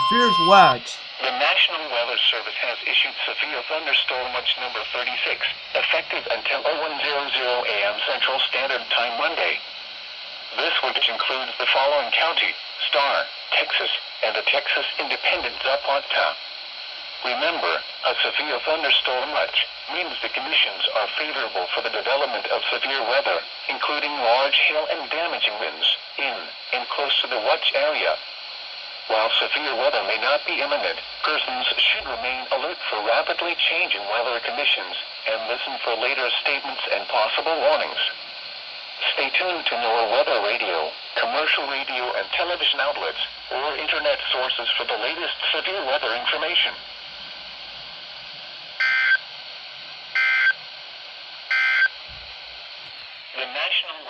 fierce watch. The National Weather Service has issued severe thunderstorm watch number 36, effective until 01:00 a.m. Central Standard Time Monday. This watch includes the following county: STARR, Texas, and the Texas Independent ZAPATA. Remember, a severe thunderstorm watch means the conditions are favorable for the development of severe weather, including large hail and damaging winds, in and close to the watch area. While severe weather may not be imminent, persons should remain alert for rapidly changing weather conditions and listen for later statements and possible warnings. Stay tuned to NOAA weather radio, commercial radio and television outlets, or internet sources for the latest severe weather information. The National